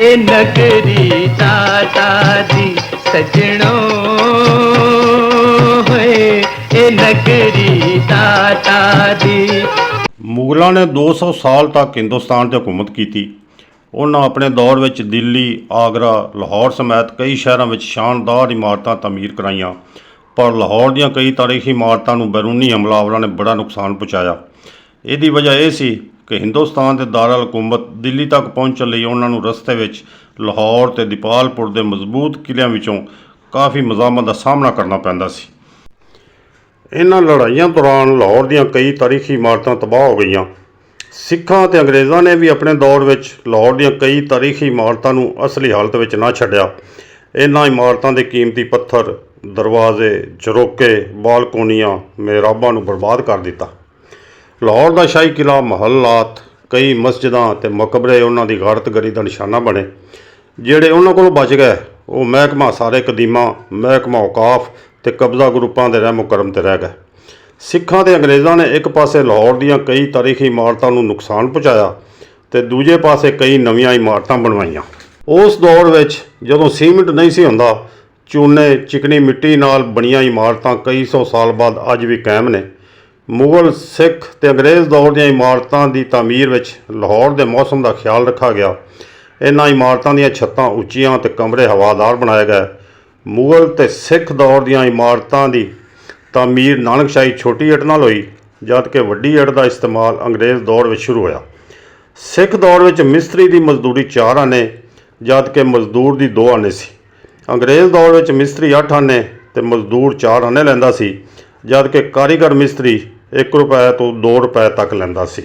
ए नगरी टाटा दी सजणों होए ए नगरी टाटा दी। ਮੁਗਲਾਂ ਨੇ 200 ਸਾਲ ਤੱਕ ਹਿੰਦੁਸਤਾਨ 'ਤੇ ਹਕੂਮਤ ਕੀਤੀ। ਉਹਨਾਂ ਆਪਣੇ ਦੌਰ ਵਿੱਚ ਦਿੱਲੀ, ਆਗਰਾ, ਲਾਹੌਰ ਸਮੇਤ ਕਈ ਸ਼ਹਿਰਾਂ ਵਿੱਚ ਸ਼ਾਨਦਾਰ ਇਮਾਰਤਾਂ ਤਾਮੀਰ ਕਰਾਈਆਂ, ਪਰ ਲਾਹੌਰ ਦੀਆਂ ਕਈ ਤਾਰੀਖੀ ਇਮਾਰਤਾਂ ਨੂੰ ਬੈਰੂਨੀ ਹਮਲਾਵਰਾਂ ਨੇ ਬੜਾ ਨੁਕਸਾਨ ਪਹੁੰਚਾਇਆ। ਇਹਦੀ ਵਜ੍ਹਾ ਇਹ ਸੀ ਕਿ ਹਿੰਦੁਸਤਾਨ ਦੇ ਦਾਰੁਲ ਹਕੂਮਤ ਦਿੱਲੀ ਤੱਕ ਪਹੁੰਚਣ ਲਈ ਉਹਨਾਂ ਨੂੰ ਰਸਤੇ ਵਿੱਚ ਲਾਹੌਰ ਅਤੇ ਦੀਪਾਲਪੁਰ ਦੇ ਮਜ਼ਬੂਤ ਕਿਲ੍ਹਿਆਂ ਵਿੱਚੋਂ ਕਾਫੀ ਮਜ਼ਾਮਤ ਦਾ ਸਾਹਮਣਾ ਕਰਨਾ ਪੈਂਦਾ ਸੀ। ਇਹਨਾਂ ਲੜਾਈਆਂ ਦੌਰਾਨ ਲਾਹੌਰ ਦੀਆਂ ਕਈ ਤਾਰੀਖੀ ਇਮਾਰਤਾਂ ਤਬਾਹ ਹੋ ਗਈਆਂ। ਸਿੱਖਾਂ ਅਤੇ ਅੰਗਰੇਜ਼ਾਂ ਨੇ ਵੀ ਆਪਣੇ ਦੌਰ ਵਿੱਚ ਲਾਹੌਰ ਦੀਆਂ ਕਈ ਤਾਰੀਖੀ ਇਮਾਰਤਾਂ ਨੂੰ ਅਸਲੀ ਹਾਲਤ ਵਿੱਚ ਨਾ ਛੱਡਿਆ। ਇਹਨਾਂ ਇਮਾਰਤਾਂ ਦੇ ਕੀਮਤੀ ਪੱਥਰ, ਦਰਵਾਜ਼ੇ, ਝਰੋਕੇ, ਬਾਲਕੋਨੀਆਂ, ਮਿਹਰਾਬਾਂ ਨੂੰ ਬਰਬਾਦ ਕਰ ਦਿੱਤਾ। ਲਾਹੌਰ ਦਾ ਸ਼ਾਹੀ ਕਿਲ੍ਹਾ, ਮਹੱਲਾਤ, ਕਈ ਮਸਜਿਦਾਂ ਅਤੇ ਮਕਬਰੇ ਉਹਨਾਂ ਦੀ ਗਾਰਤਗਰੀ ਦਾ ਨਿਸ਼ਾਨਾ ਬਣੇ। ਜਿਹੜੇ ਉਹਨਾਂ ਕੋਲੋਂ ਬਚ ਗਏ ਉਹ ਮਹਿਕਮਾ ਸਾਰੇ ਕਦੀਮਾ, ਮਹਿਕਮਾ ਔਕਾਫ ਅਤੇ ਕਬਜ਼ਾ ਗਰੁੱਪਾਂ ਦੇ ਰਹਿਮੋ ਕਰਮ 'ਤੇ ਰਹਿ ਗਏ। ਸਿੱਖਾਂ ਅਤੇ ਅੰਗਰੇਜ਼ਾਂ ਨੇ ਇੱਕ ਪਾਸੇ ਲਾਹੌਰ ਦੀਆਂ ਕਈ ਤਾਰੀਖੀ ਇਮਾਰਤਾਂ ਨੂੰ ਨੁਕਸਾਨ ਪਹੁੰਚਾਇਆ ਅਤੇ ਦੂਜੇ ਪਾਸੇ ਕਈ ਨਵੀਆਂ ਇਮਾਰਤਾਂ ਬਣਵਾਈਆਂ। ਉਸ ਦੌਰ ਵਿੱਚ ਜਦੋਂ ਸੀਮਿੰਟ ਨਹੀਂ ਸੀ ਹੁੰਦਾ, ਚੂਨੇ, ਚਿਕਨੀ ਮਿੱਟੀ ਨਾਲ ਬਣੀਆਂ ਇਮਾਰਤਾਂ ਕਈ ਸੌ ਸਾਲ ਬਾਅਦ ਅੱਜ ਵੀ ਕਾਇਮ ਨੇ। ਮੁਗਲ, ਸਿੱਖ ਅਤੇ ਅੰਗਰੇਜ਼ ਦੌਰ ਦੀਆਂ ਇਮਾਰਤਾਂ ਦੀ ਤਾਮੀਰ ਵਿੱਚ ਲਾਹੌਰ ਦੇ ਮੌਸਮ ਦਾ ਖਿਆਲ ਰੱਖਿਆ ਗਿਆ। ਇਹਨਾਂ ਇਮਾਰਤਾਂ ਦੀਆਂ ਛੱਤਾਂ ਉੱਚੀਆਂ ਅਤੇ ਕਮਰੇ ਹਵਾਦਾਰ ਬਣਾਏ ਗਏ। ਮੁਗਲ ਅਤੇ ਸਿੱਖ ਦੌਰ ਦੀਆਂ ਇਮਾਰਤਾਂ ਦੀ ਤਾਮੀਰ ਨਾਨਕਸ਼ਾਹੀ ਛੋਟੀ ਇੱਟ ਨਾਲ ਹੋਈ, ਜਦ ਕਿ ਵੱਡੀ ਇੱਟ ਦਾ ਇਸਤੇਮਾਲ ਅੰਗਰੇਜ਼ ਦੌਰ ਵਿੱਚ ਸ਼ੁਰੂ ਹੋਇਆ। ਸਿੱਖ ਦੌਰ ਵਿੱਚ ਮਿਸਤਰੀ ਦੀ ਮਜ਼ਦੂਰੀ 4 ਆਨੇ, ਜਦ ਕਿ ਮਜ਼ਦੂਰ ਦੀ 2 ਆਨੇ ਸੀ। ਅੰਗਰੇਜ਼ ਦੌਰ ਵਿੱਚ ਮਿਸਤਰੀ 8 ਆਨੇ ਅਤੇ ਮਜ਼ਦੂਰ 4 ਆਨੇ ਲੈਂਦਾ ਸੀ, ਜਦ ਕਿ ਕਾਰੀਗਰ ਮਿਸਤਰੀ 1 ਰੁਪਏ ਤੋਂ 2 ਰੁਪਏ ਤੱਕ ਲੈਂਦਾ ਸੀ।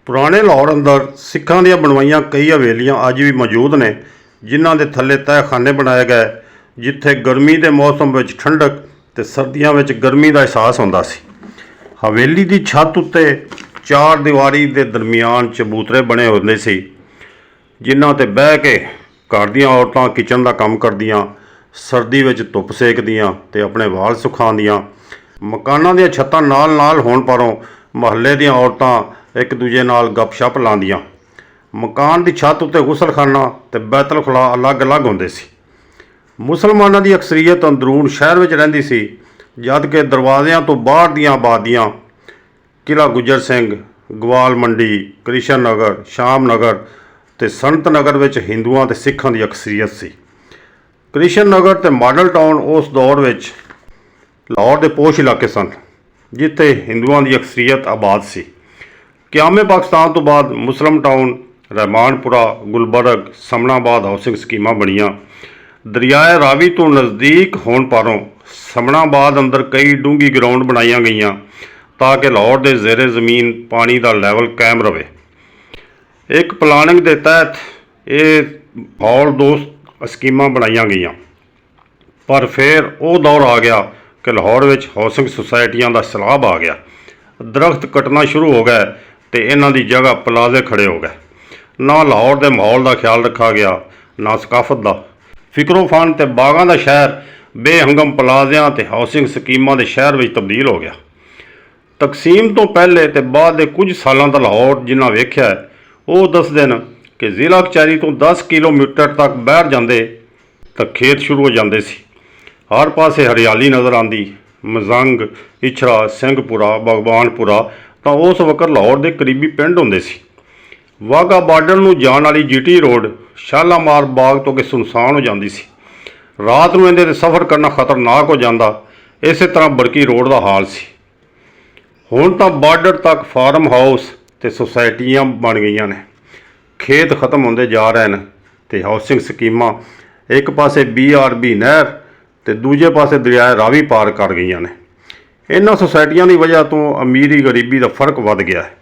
ਪੁਰਾਣੇ ਲਾਹੌਰ ਅੰਦਰ ਸਿੱਖਾਂ ਦੀਆਂ ਬਣਵਾਈਆਂ ਕਈ ਹਵੇਲੀਆਂ ਅੱਜ ਵੀ ਮੌਜੂਦ ਨੇ, ਜਿਨ੍ਹਾਂ ਦੇ ਥੱਲੇ ਤਹਿਖਾਨੇ ਬਣਾਏ ਗਏ, ਜਿੱਥੇ ਗਰਮੀ ਦੇ ਮੌਸਮ ਵਿੱਚ ਠੰਡਕ ਅਤੇ ਸਰਦੀਆਂ ਵਿੱਚ ਗਰਮੀ ਦਾ ਅਹਿਸਾਸ ਹੁੰਦਾ ਸੀ। ਹਵੇਲੀ ਦੀ ਛੱਤ ਉੱਤੇ 4 ਦੀਵਾਰੀ ਦੇ ਦਰਮਿਆਨ ਚਬੂਤਰੇ ਬਣੇ ਹੁੰਦੇ ਸੀ, ਜਿਨ੍ਹਾਂ 'ਤੇ ਬਹਿ ਕੇ ਘਰ ਦੀਆਂ ਔਰਤਾਂ ਕਿਚਨ ਦਾ ਕੰਮ ਕਰਦੀਆਂ, ਸਰਦੀ ਵਿੱਚ ਧੁੱਪ ਸੇਕਦੀਆਂ ਅਤੇ ਆਪਣੇ ਵਾਲ ਸੁਕਾਉਂਦੀਆਂ। ਮਕਾਨਾਂ ਦੀਆਂ ਛੱਤਾਂ ਨਾਲ ਹੋਣ ਪਰੋਂ ਮੁਹੱਲੇ ਦੀਆਂ ਔਰਤਾਂ ਇੱਕ ਦੂਜੇ ਨਾਲ ਗੱਪਸ਼ਪ ਲਾਉਂਦੀਆਂ। ਮਕਾਨ ਦੀ ਛੱਤ ਉੱਤੇ ਗੁਸਲਖਾਨਾ ਅਤੇ ਬੈਤੁਲ ਖੁਲਾ ਅਲੱਗ-ਅਲੱਗ ਹੁੰਦੇ ਸੀ। ਮੁਸਲਮਾਨਾਂ ਦੀ ਅਕਸਰੀਅਤ ਅੰਦਰੂਨ ਸ਼ਹਿਰ ਵਿੱਚ ਰਹਿੰਦੀ ਸੀ, ਜਦ ਕਿ ਦਰਵਾਜ਼ਿਆਂ ਤੋਂ ਬਾਹਰ ਦੀਆਂ ਆਬਾਦੀਆਂ ਕਿਲ੍ਹਾ ਗੁੱਜਰ ਸਿੰਘ, ਗਵਾਲ ਮੰਡੀ, ਕ੍ਰਿਸ਼ਨ ਨਗਰ, ਸ਼ਾਮ ਨਗਰ ਅਤੇ ਸੰਤ ਨਗਰ ਵਿੱਚ ਹਿੰਦੂਆਂ ਅਤੇ ਸਿੱਖਾਂ ਦੀ ਅਕਸਰੀਅਤ ਸੀ। ਕ੍ਰਿਸ਼ਨ ਨਗਰ ਅਤੇ ਮਾਡਲ ਟਾਊਨ ਉਸ ਦੌਰ ਵਿੱਚ ਲਾਹੌਰ ਦੇ ਪੋਸ਼ ਇਲਾਕੇ ਸਨ, ਜਿੱਥੇ ਹਿੰਦੂਆਂ ਦੀ ਅਕਸਰੀਅਤ ਆਬਾਦ ਸੀ। ਕਿਆਮੇ ਪਾਕਿਸਤਾਨ ਤੋਂ ਬਾਅਦ ਮੁਸਲਿਮ ਟਾਊਨ, ਰਹਿਮਾਨਪੁਰਾ, ਗੁਲਬਰਗ, ਸਮਨਾਬਾਦ ਹਾਊਸਿੰਗ ਸਕੀਮਾਂ ਬਣੀਆਂ। ਦਰਿਆਏ ਰਾਵੀ ਤੋਂ ਨਜ਼ਦੀਕ ਹੋਣ ਪਾਰੋਂ ਸਮਨਾਬਾਦ ਅੰਦਰ ਕਈ ਡੂੰਘੀ ਗਰਾਊਂਡ ਬਣਾਈਆਂ ਗਈਆਂ ਤਾਂ ਕਿ ਲਾਹੌਰ ਦੇ ਜ਼ੇਰੇ ਜ਼ਮੀਨ ਪਾਣੀ ਦਾ ਲੈਵਲ ਕਾਇਮ ਰਹੇ। ਇੱਕ ਪਲਾਨਿੰਗ ਦੇ ਤਹਿਤ ਇਹ ਮਾਹੌਲ ਦੋਸਤ ਸਕੀਮਾਂ ਬਣਾਈਆਂ ਗਈਆਂ, ਪਰ ਫਿਰ ਉਹ ਦੌਰ ਆ ਗਿਆ ਕਿ ਲਾਹੌਰ ਵਿੱਚ ਹਾਊਸਿੰਗ ਸੁਸਾਇਟੀਆਂ ਦਾ ਸੈਲਾਬ ਆ ਗਿਆ। ਦਰਖਤ ਕੱਟਣਾ ਸ਼ੁਰੂ ਹੋ ਗਏ ਅਤੇ ਇਹਨਾਂ ਦੀ ਜਗ੍ਹਾ ਪਲਾਜ਼ੇ ਖੜ੍ਹੇ ਹੋ ਗਏ। ਨਾ ਲਾਹੌਰ ਦੇ ਮਾਹੌਲ ਦਾ ਖਿਆਲ ਰੱਖਿਆ ਗਿਆ, ਨਾ ਸਕਾਫਤ ਦਾ। ਫਿਕਰੋਫਾਨ ਅਤੇ ਬਾਗਾਂ ਦਾ ਸ਼ਹਿਰ ਬੇਹੰਗਮ ਪਲਾਜ਼ਿਆਂ ਅਤੇ ਹਾਊਸਿੰਗ ਸਕੀਮਾਂ ਦੇ ਸ਼ਹਿਰ ਵਿੱਚ ਤਬਦੀਲ ਹੋ ਗਿਆ। ਤਕਸੀਮ ਤੋਂ ਪਹਿਲੇ ਅਤੇ ਬਾਅਦ ਦੇ ਕੁਝ ਸਾਲਾਂ ਦਾ ਲਾਹੌਰ ਜਿਨ੍ਹਾਂ ਵੇਖਿਆ ਹੈ, ਉਹ ਦੱਸਦੇ ਨੇ ਕਿ ਜ਼ਿਲ੍ਹਾ ਕਚਹਿਰੀ ਤੋਂ 10 ਕਿਲੋਮੀਟਰ ਤੱਕ ਬਾਹਰ ਜਾਂਦੇ ਤਾਂ ਖੇਤ ਸ਼ੁਰੂ ਹੋ ਜਾਂਦੇ ਸੀ। ਹਰ ਪਾਸੇ ਹਰਿਆਲੀ ਨਜ਼ਰ ਆਉਂਦੀ। ਮਜ਼ੰਗ, ਇਛਰਾ, ਸਿੰਘਪੁਰਾ, ਭਗਵਾਨਪੁਰਾ ਤਾਂ ਉਸ ਵਕਤ ਲਾਹੌਰ ਦੇ ਕਰੀਬੀ ਪਿੰਡ ਹੁੰਦੇ ਸੀ। ਵਾਹਗਾ ਬਾਰਡਰ ਨੂੰ ਜਾਣ ਵਾਲੀ GT ਰੋਡ ਸ਼ਾਲਾਮਾਰ ਬਾਗ ਤੋਂ ਕਿ ਸੁਨਸਾਨ ਹੋ ਜਾਂਦੀ ਸੀ। ਰਾਤ ਨੂੰ ਇਹਦੇ 'ਤੇ ਸਫ਼ਰ ਕਰਨਾ ਖਤਰਨਾਕ ਹੋ ਜਾਂਦਾ। ਇਸੇ ਤਰ੍ਹਾਂ ਬਰਕੀ ਰੋਡ ਦਾ ਹਾਲ ਸੀ। ਹੁਣ ਤਾਂ ਬਾਰਡਰ ਤੱਕ ਫਾਰਮ ਹਾਊਸ ਅਤੇ ਸੁਸਾਇਟੀਆਂ ਬਣ ਗਈਆਂ ਨੇ। ਖੇਤ ਖਤਮ ਹੁੰਦੇ ਜਾ ਰਹੇ ਨੇ ਅਤੇ ਹਾਊਸਿੰਗ ਸਕੀਮਾਂ ਇੱਕ ਪਾਸੇ BRB ਨਹਿਰ ਅਤੇ ਦੂਜੇ ਪਾਸੇ ਦਰਿਆਏ ਰਾਵੀ ਪਾਰ ਕਰ ਗਈਆਂ ਨੇ। ਇਹਨਾਂ ਸੁਸਾਇਟੀਆਂ ਦੀ ਵਜ੍ਹਾ ਤੋਂ ਅਮੀਰੀ ਗਰੀਬੀ ਦਾ ਫਰਕ ਵੱਧ ਗਿਆ ਹੈ।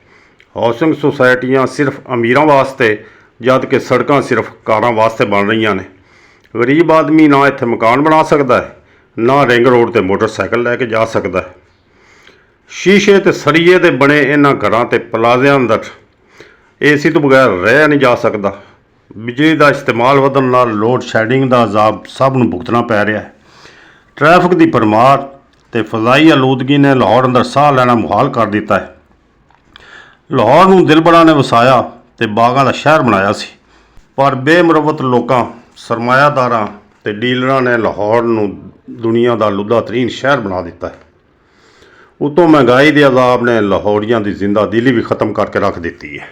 ਹਾਊਸਿੰਗ ਸੁਸਾਇਟੀਆਂ ਸਿਰਫ ਅਮੀਰਾਂ ਵਾਸਤੇ, ਜਦ ਕਿ ਸੜਕਾਂ ਸਿਰਫ ਕਾਰਾਂ ਵਾਸਤੇ ਬਣ ਰਹੀਆਂ ਨੇ। ਗਰੀਬ ਆਦਮੀ ਨਾ ਇੱਥੇ ਮਕਾਨ ਬਣਾ ਸਕਦਾ ਹੈ, ਨਾ ਰਿੰਗ ਰੋਡ 'ਤੇ ਮੋਟਰਸਾਈਕਲ ਲੈ ਕੇ ਜਾ ਸਕਦਾ ਹੈ। ਸ਼ੀਸ਼ੇ ਅਤੇ ਸਰੀਏ ਦੇ ਬਣੇ ਇਹਨਾਂ ਘਰਾਂ ਅਤੇ ਪਲਾਜ਼ਿਆਂ ਅੰਦਰ AC ਤੋਂ ਬਗੈਰ ਰਹਿ ਨਹੀਂ ਜਾ ਸਕਦਾ। ਬਿਜਲੀ ਦਾ ਇਸਤੇਮਾਲ ਵਧਣ ਨਾਲ ਲੋਡ ਸ਼ੈਡਿੰਗ ਦਾ ਅਜ਼ਾਬ ਸਭ ਨੂੰ ਭੁਗਤਣਾ ਪੈ ਰਿਹਾ ਹੈ। ਟ੍ਰੈਫਿਕ ਦੀ ਭਰਮਾਰ ਅਤੇ ਫਜ਼ਾਈ ਆਲੂਦਗੀ ਨੇ ਲਾਹੌਰ ਅੰਦਰ ਸਾਹ ਲੈਣਾ ਮੁਹਾਲ ਕਰ ਦਿੱਤਾ ਹੈ। ਲਾਹੌਰ ਨੂੰ ਦਿਲਬਰਾਂ ਨੇ ਵਸਾਇਆ ਅਤੇ ਬਾਗਾਂ ਦਾ ਸ਼ਹਿਰ ਬਣਾਇਆ ਸੀ, ਪਰ ਬੇਮੁਰਵਤ ਲੋਕਾਂ, ਸਰਮਾਇਆਦਾਰਾਂ ਤੇ ਡੀਲਰਾਂ ਨੇ ਲਾਹੌਰ ਨੂੰ ਦੁਨੀਆ ਦਾ ਲੁੱਦਾ ਤਰੀਨ ਸ਼ਹਿਰ ਬਣਾ ਦਿੱਤਾ ਹੈ। ਉਤੋਂ ਮਹਿੰਗਾਈ ਦੇ ਅਜ਼ਾਬ ਨੇ ਲਾਹੌਰੀਆਂ ਦੀ ਜ਼ਿੰਦਾ ਦਿਲੀ ਵੀ ਖਤਮ ਕਰਕੇ ਰੱਖ ਦਿੱਤੀ ਹੈ।